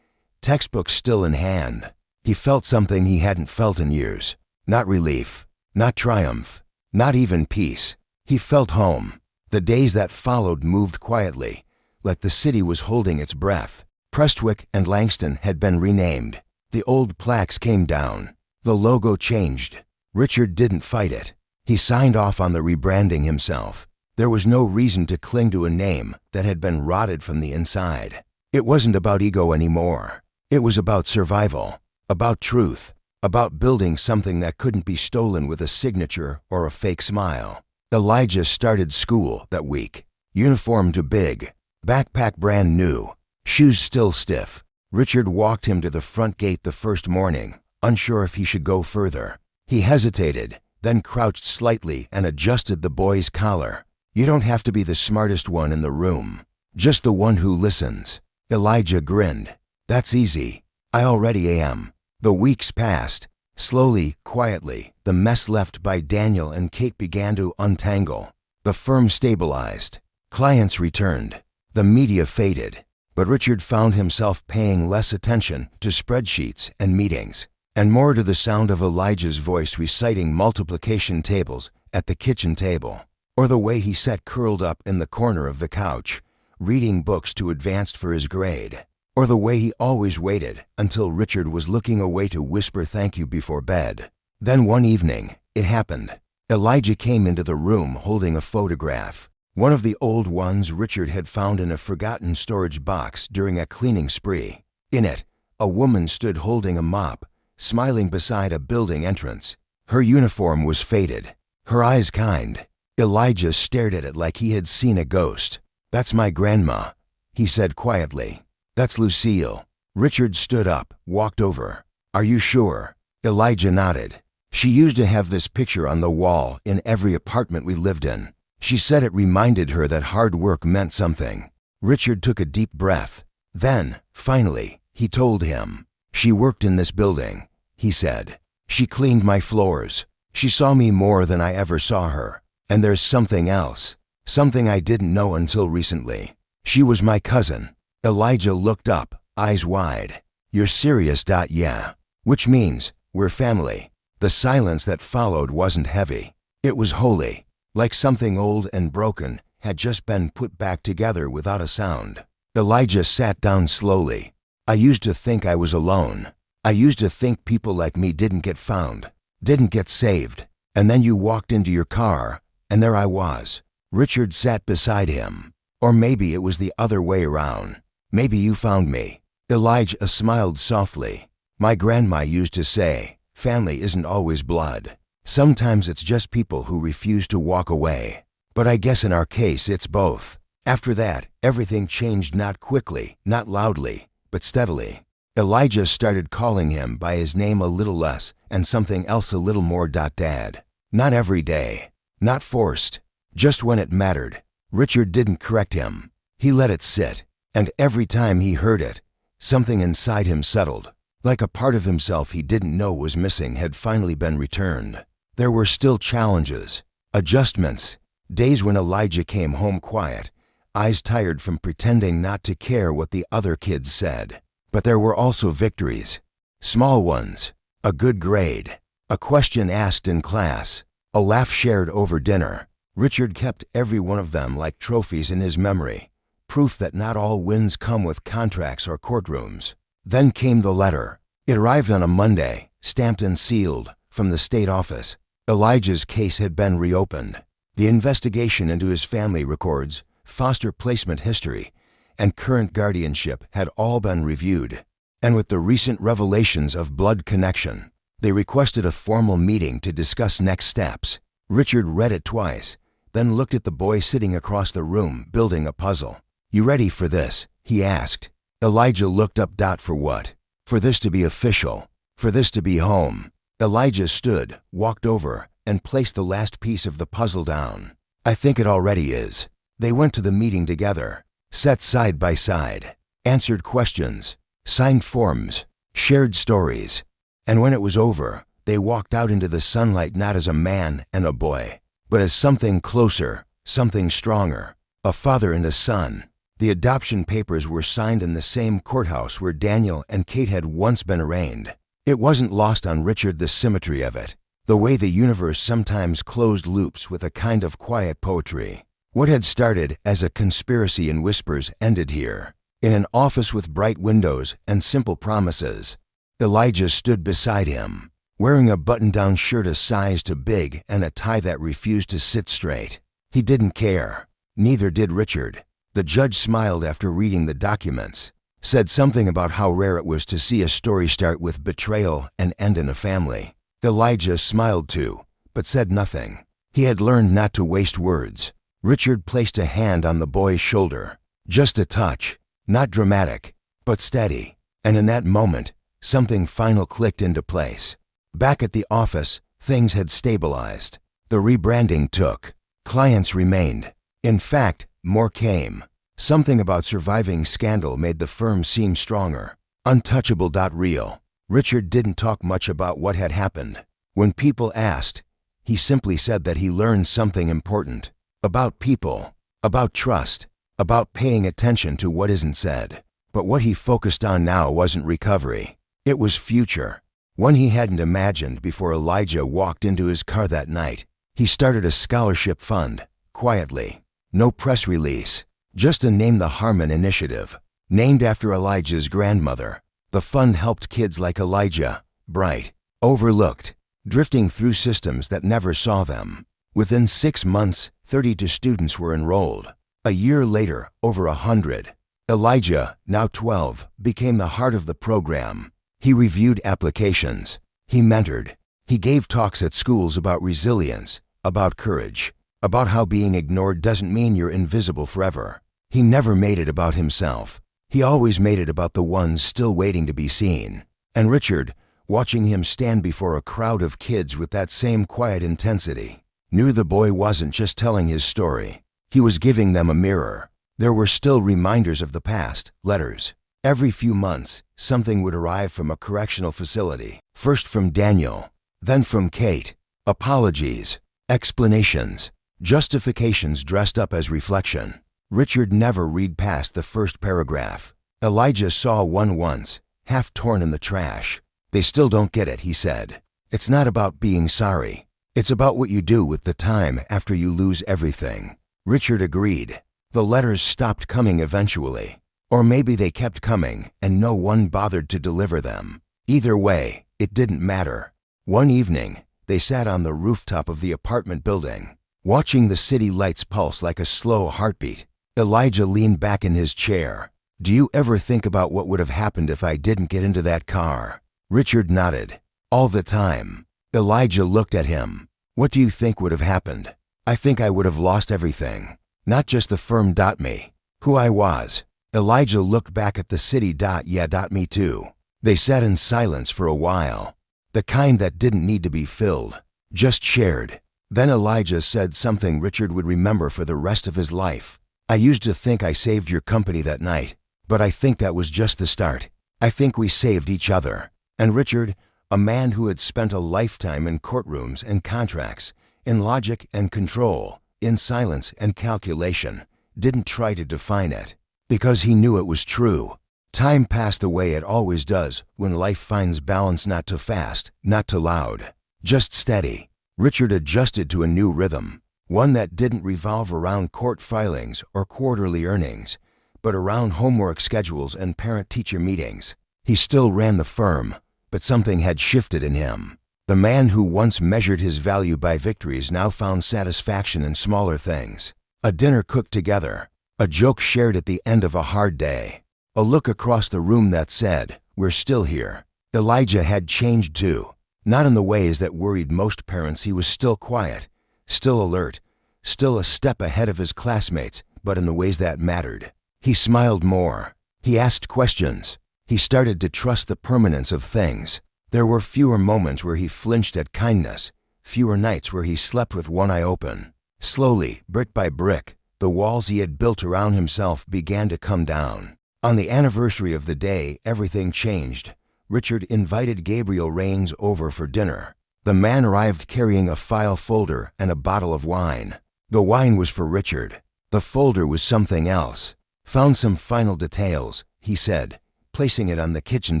textbook still in hand, he felt something he hadn't felt in years. Not relief, not triumph, not even peace. He felt home. The days that followed moved quietly, like the city was holding its breath. Prestwick and Langston had been renamed. The old plaques came down. The logo changed. Richard didn't fight it. He signed off on the rebranding himself. There was no reason to cling to a name that had been rotted from the inside. It wasn't about ego anymore. It was about survival, about truth, about building something that couldn't be stolen with a signature or a fake smile. Elijah started school that week. Uniform too big, backpack brand new, shoes still stiff. Richard walked him to the front gate the first morning, unsure if he should go further. He hesitated, then crouched slightly and adjusted the boy's collar. You don't have to be the smartest one in the room, just the one who listens. Elijah grinned. That's easy. I already am. The weeks passed. Slowly, quietly, the mess left by Daniel and Kate began to untangle. The firm stabilized. Clients returned. The media faded. But Richard found himself paying less attention to spreadsheets and meetings, and more to the sound of Elijah's voice reciting multiplication tables at the kitchen table, or the way he sat curled up in the corner of the couch, reading books too advanced for his grade, or the way he always waited until Richard was looking away to whisper thank you before bed. Then one evening, it happened. Elijah came into the room holding a photograph, one of the old ones Richard had found in a forgotten storage box during a cleaning spree. In it, a woman stood holding a mop, smiling beside a building entrance. Her uniform was faded, her eyes kind. Elijah stared at it like he had seen a ghost. That's my grandma, he said quietly. That's Lucille. Richard stood up, walked over. Are you sure? Elijah nodded. She used to have this picture on the wall in every apartment we lived in. She said it reminded her that hard work meant something. Richard took a deep breath. Then, finally, he told him. She worked in this building, he said. She cleaned my floors. She saw me more than I ever saw her. And there's something else, something I didn't know until recently. She was my cousin. Elijah looked up, eyes wide. You're serious? Yeah. Which means, we're family. The silence that followed wasn't heavy. It was holy, like something old and broken had just been put back together without a sound. Elijah sat down slowly. I used to think I was alone. I used to think people like me didn't get found, didn't get saved. And then you walked into your car, and there I was. Richard sat beside him. Or maybe it was the other way around. Maybe you found me. Elijah smiled softly. My grandma used to say, family isn't always blood. Sometimes it's just people who refuse to walk away. But I guess in our case it's both. After that, everything changed, not quickly, not loudly, but steadily. Elijah started calling him by his name a little less and something else a little more. Dad. Not every day. Not forced. Just when it mattered. Richard didn't correct him. He let it sit. And every time he heard it, something inside him settled. Like a part of himself he didn't know was missing had finally been returned. There were still challenges, adjustments, days when Elijah came home quiet, eyes tired from pretending not to care what the other kids said. But there were also victories. Small ones. A good grade. A question asked in class. A laugh shared over dinner. Richard kept every one of them like trophies in his memory, proof that not all wins come with contracts or courtrooms. Then came the letter. It arrived on a Monday, stamped and sealed, from the state office. Elijah's case had been reopened. The investigation into his family records, foster placement history, and current guardianship had all been reviewed. And with the recent revelations of blood connection, they requested a formal meeting to discuss next steps. Richard read it twice, then looked at the boy sitting across the room building a puzzle. "You ready for this?" he asked. Elijah looked up. "For what?" "For this to be official. For this to be home." Elijah stood, walked over, and placed the last piece of the puzzle down. "I think it already is." They went to the meeting together, sat side by side, answered questions, signed forms, shared stories. And when it was over, they walked out into the sunlight not as a man and a boy, but as something closer, something stronger, a father and a son. The adoption papers were signed in the same courthouse where Daniel and Kate had once been arraigned. It wasn't lost on Richard the symmetry of it, the way the universe sometimes closed loops with a kind of quiet poetry. What had started as a conspiracy in whispers ended here, in an office with bright windows and simple promises. Elijah stood beside him, wearing a button-down shirt a size too big and a tie that refused to sit straight. He didn't care. Neither did Richard. The judge smiled after reading the documents, said something about how rare it was to see a story start with betrayal and end in a family. Elijah smiled too, but said nothing. He had learned not to waste words. Richard placed a hand on the boy's shoulder. Just a touch, not dramatic, but steady. And in that moment, something final clicked into place. Back at the office, things had stabilized. The rebranding took. Clients remained. In fact, more came. Something about surviving scandal made the firm seem stronger. Untouchable. Real. Richard didn't talk much about what had happened. When people asked, he simply said that he learned something important. About people. About trust. About paying attention to what isn't said. But what he focused on now wasn't recovery. It was future. One he hadn't imagined before Elijah walked into his car that night. He started a scholarship fund, quietly. No press release. Just a Name the Harmon initiative, named after Elijah's grandmother. The fund helped kids like Elijah, bright, overlooked, drifting through systems that never saw them. Within 6 months, 32 students were enrolled. A year later, over 100. Elijah, now 12, became the heart of the program. He reviewed applications. He mentored. He gave talks at schools about resilience, about courage, about how being ignored doesn't mean you're invisible forever. He never made it about himself. He always made it about the ones still waiting to be seen. And Richard, watching him stand before a crowd of kids with that same quiet intensity, knew the boy wasn't just telling his story. He was giving them a mirror. There were still reminders of the past, letters. Every few months, something would arrive from a correctional facility. First from Daniel, then from Kate. Apologies, explanations, justifications dressed up as reflection. Richard never read past the first paragraph. Elijah saw one once, half torn in the trash. "They still don't get it," he said. "It's not about being sorry. It's about what you do with the time after you lose everything." Richard agreed. The letters stopped coming eventually. Or maybe they kept coming and no one bothered to deliver them. Either way, it didn't matter. One evening, they sat on the rooftop of the apartment building, watching the city lights pulse like a slow heartbeat. Elijah leaned back in his chair. "Do you ever think about what would have happened if I didn't get into that car?" Richard nodded. "All the time." Elijah looked at him. "What do you think would have happened?" "I think I would have lost everything. Not just the firm. Me. Who I was." Elijah looked back at the city. "Yeah, me too." They sat in silence for a while. The kind that didn't need to be filled, just shared. Then Elijah said something Richard would remember for the rest of his life. "I used to think I saved your company that night, but I think that was just the start. I think we saved each other." And Richard, a man who had spent a lifetime in courtrooms and contracts, in logic and control, in silence and calculation, didn't try to define it, because he knew it was true. Time passed the way it always does when life finds balance, not too fast, not too loud, just steady. Richard adjusted to a new rhythm. One that didn't revolve around court filings or quarterly earnings, but around homework schedules and parent-teacher meetings. He still ran the firm, but something had shifted in him. The man who once measured his value by victories now found satisfaction in smaller things. A dinner cooked together, a joke shared at the end of a hard day, a look across the room that said, "We're still here." Elijah had changed too. Not in the ways that worried most parents. He was still quiet, still alert, still a step ahead of his classmates, but in the ways that mattered. He smiled more. He asked questions. He started to trust the permanence of things. There were fewer moments where he flinched at kindness, fewer nights where he slept with one eye open. Slowly, brick by brick, the walls he had built around himself began to come down. On the anniversary of the day everything changed, Richard invited Gabriel Rains over for dinner. The man arrived carrying a file folder and a bottle of wine. The wine was for Richard. The folder was something else. "Found some final details," he said, placing it on the kitchen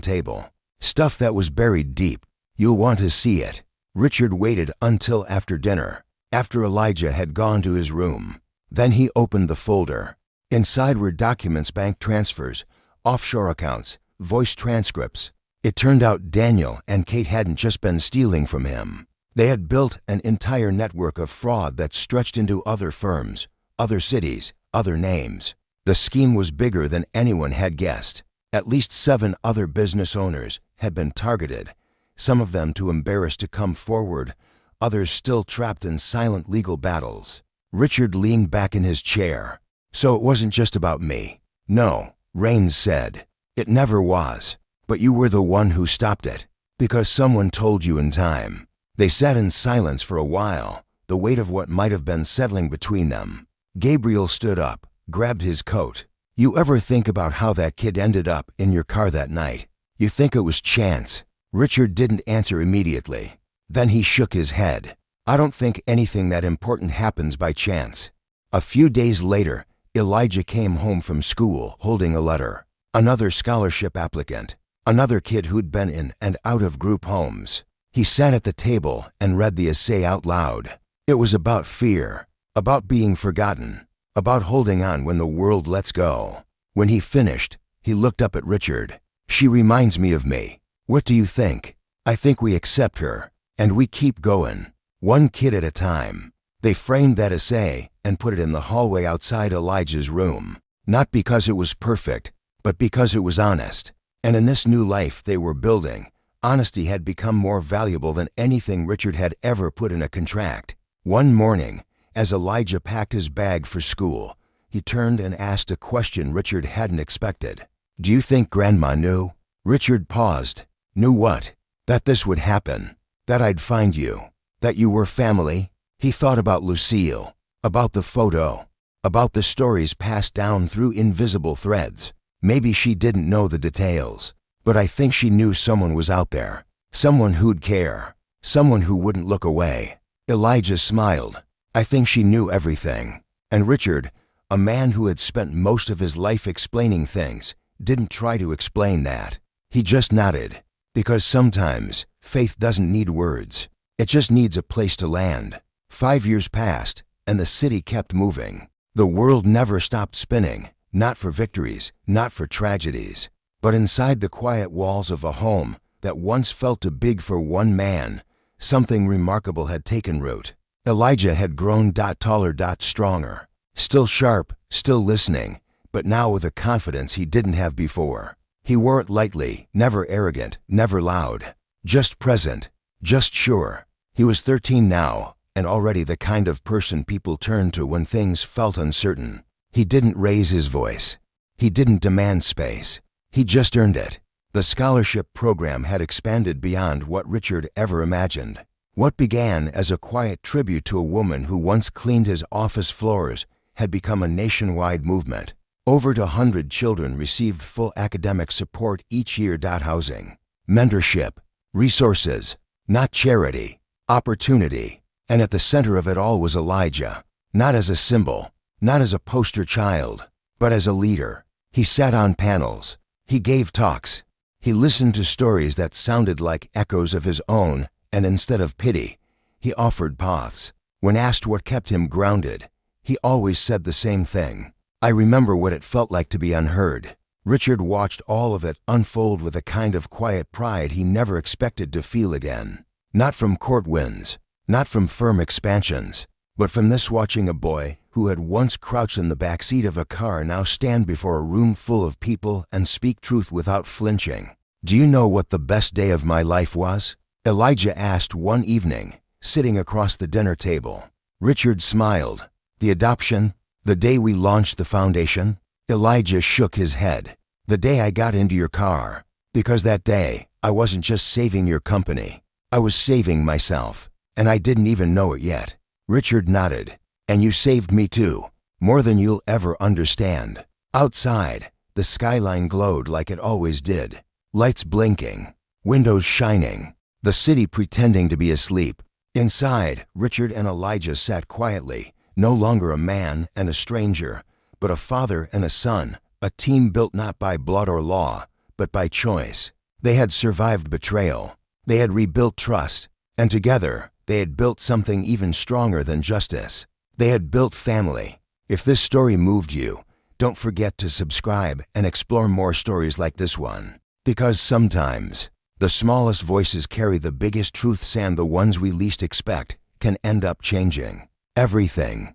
table. "Stuff that was buried deep. You'll want to see it." Richard waited until after dinner, after Elijah had gone to his room. Then he opened the folder. Inside were documents, bank transfers, offshore accounts, voice transcripts. It turned out Daniel and Kate hadn't just been stealing from him. They had built an entire network of fraud that stretched into other firms, other cities, other names. The scheme was bigger than anyone had guessed. At least 7 other business owners had been targeted, some of them too embarrassed to come forward, others still trapped in silent legal battles. Richard leaned back in his chair. "So it wasn't just about me." "No," Rains said. "It never was. But you were the one who stopped it, because someone told you in time." They sat in silence for a while, the weight of what might have been settling between them. Gabriel stood up, grabbed his coat. "You ever think about how that kid ended up in your car that night? You think it was chance?" Richard didn't answer immediately. Then he shook his head. "I don't think anything that important happens by chance." A few days later, Elijah came home from school holding a letter. Another scholarship applicant. Another kid who'd been in and out of group homes. He sat at the table and read the essay out loud. It was about fear, about being forgotten, about holding on when the world lets go. When he finished, he looked up at Richard. "She reminds me of me. What do you think?" "I think we accept her, and we keep going, one kid at a time." They framed that essay and put it in the hallway outside Elijah's room, not because it was perfect, but because it was honest. And in this new life they were building, honesty had become more valuable than anything Richard had ever put in a contract. One morning, as Elijah packed his bag for school, he turned and asked a question Richard hadn't expected. "Do you think Grandma knew?" Richard paused. "Knew what?" "That this would happen. That I'd find you. That you were family." He thought about Lucille, about the photo, about the stories passed down through invisible threads. Maybe she didn't know the details, but I think she knew someone was out there, someone who'd care, someone who wouldn't look away. Elijah smiled. "I think she knew everything." And Richard, a man who had spent most of his life explaining things, didn't try to explain that. He just nodded, because sometimes faith doesn't need words. It just needs a place to land. 5 years passed, and the city kept moving. The world never stopped spinning. Not for victories, not for tragedies, but inside the quiet walls of a home that once felt too big for one man, something remarkable had taken root. Elijah had grown taller, stronger, still sharp, still listening, but now with a confidence he didn't have before. He wore it lightly, never arrogant, never loud, just present, just sure. He was 13 now, and already the kind of person people turned to when things felt uncertain. He didn't raise his voice. He didn't demand space. He just earned it. The scholarship program had expanded beyond what Richard ever imagined. What began as a quiet tribute to a woman who once cleaned his office floors had become a nationwide movement. Over 100 children received full academic support each year. Housing, mentorship, resources, not charity, opportunity. And at the center of it all was Elijah, not as a symbol, not as a poster child, but as a leader. He sat on panels. He gave talks. He listened to stories that sounded like echoes of his own, and instead of pity, he offered paths. When asked what kept him grounded, he always said the same thing: "I remember what it felt like to be unheard." Richard watched all of it unfold with a kind of quiet pride he never expected to feel again. Not from court wins, not from firm expansions, but from this: watching a boy who had once crouched in the backseat of a car now stand before a room full of people and speak truth without flinching. "Do you know what the best day of my life was?" Elijah asked one evening, sitting across the dinner table. Richard smiled. "The adoption? The day we launched the foundation?" Elijah shook his head. "The day I got into your car. Because that day, I wasn't just saving your company. I was saving myself, and I didn't even know it yet." Richard nodded. "And you saved me too, more than you'll ever understand." Outside, the skyline glowed like it always did. Lights blinking, windows shining, the city pretending to be asleep. Inside, Richard and Elijah sat quietly, no longer a man and a stranger, but a father and a son, a team built not by blood or law, but by choice. They had survived betrayal. They had rebuilt trust, and together, they had built something even stronger than justice. They had built family. If this story moved you, don't forget to subscribe and explore more stories like this one. Because sometimes, the smallest voices carry the biggest truths, and the ones we least expect can end up changing everything.